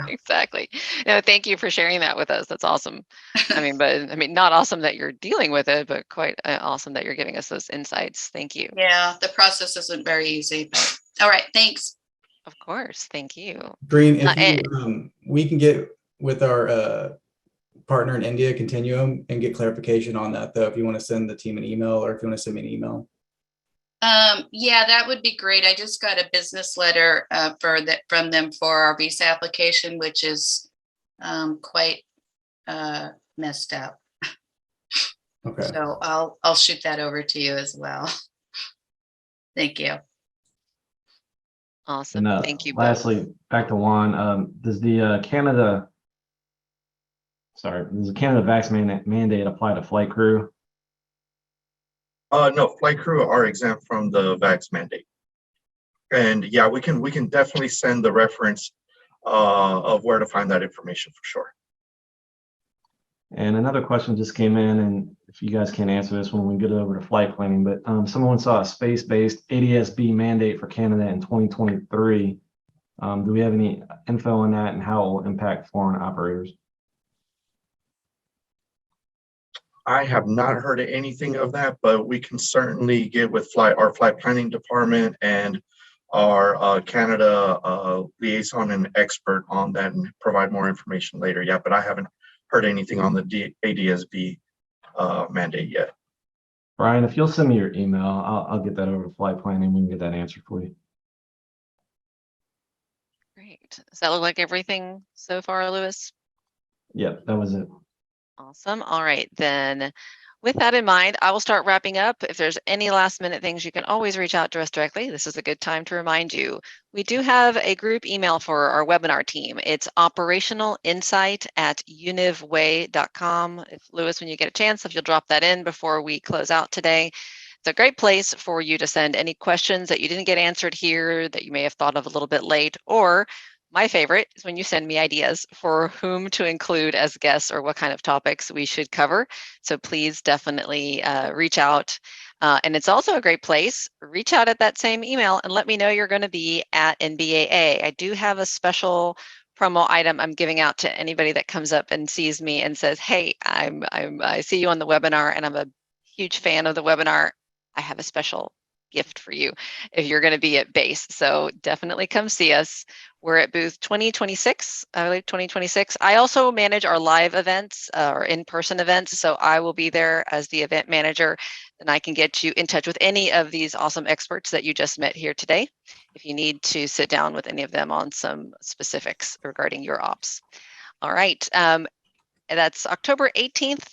Exactly. No, thank you for sharing that with us. That's awesome. Not awesome that you're dealing with it, but quite awesome that you're giving us those insights. Thank you. Yeah, the process isn't very easy, but all right. Thanks. Of course. Thank you. Green, if we can get with our partner in India, Continuum, and get clarification on that, though, if you want to send the team an email or if you want to send me an email. Yeah, that would be great. I just got a business letter from them for our visa application, which is quite messed up. Okay. So I'll shoot that over to you as well. Thank you. Awesome. And, thank you. Lastly, back to Juan. Does the Canada vax mandate apply to flight crew? No, flight crew are exempt from the vax mandate. And yeah, we can definitely send the reference of where to find that information for sure. And another question just came in, and if you guys can't answer this when we get over to flight planning, but someone saw a space-based ADS-B mandate for Canada in 2023. Do we have any info on that and how it will impact foreign operators? I have not heard anything of that, but we can certainly get with our flight planning department and our Canada liaison and expert on that and provide more information later. Yeah, but I haven't heard anything on the ADS-B mandate yet. Brian, if you'll send me your email, I'll get that over to flight planning. We can get that answer for you. Great. Does that look like everything so far, Lewis? Yep, that was it. Awesome. All right, then with that in mind, I will start wrapping up. If there's any last minute things, you can always reach out to us directly. This is a good time to remind you. We do have a group email for our webinar team. It's operationalinsight@univway.com. If Lewis, when you get a chance, if you'll drop that in before we close out today. It's a great place for you to send any questions that you didn't get answered here that you may have thought of a little bit late, or my favorite is when you send me ideas for whom to include as guests or what kind of topics we should cover. So please definitely reach out. And it's also a great place. Reach out at that same email and let me know you're going to be at NBAA. I do have a special promo item I'm giving out to anybody that comes up and sees me and says, hey, I see you on the webinar and I'm a huge fan of the webinar. I have a special gift for you if you're going to be at base. So definitely come see us. We're at booth 2026, I believe 2026. I also manage our live events or in-person events. So I will be there as the event manager, and I can get you in touch with any of these awesome experts that you just met here today if you need to sit down with any of them on some specifics regarding your ops. All right. That's October 18th,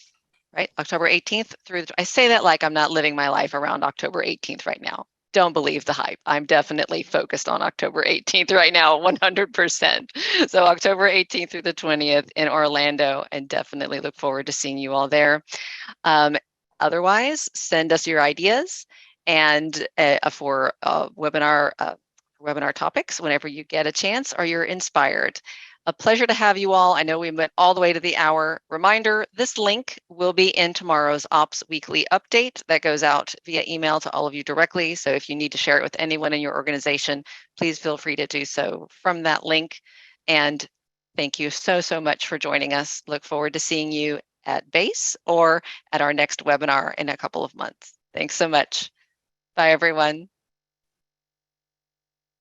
right? October 18th through, I say that like I'm not living my life around October 18th right now. Don't believe the hype. I'm definitely focused on October 18th right now, 100%. So October 18th through the 20th in Orlando, and definitely look forward to seeing you all there. Otherwise, send us your ideas and for webinar topics whenever you get a chance or you're inspired. A pleasure to have you all. I know we went all the way to the hour. Reminder, this link will be in tomorrow's Ops Weekly Update that goes out via email to all of you directly. So if you need to share it with anyone in your organization, please feel free to do so from that link. And thank you so, so much for joining us. Look forward to seeing you at base or at our next webinar in a couple of months. Thanks so much. Bye, everyone.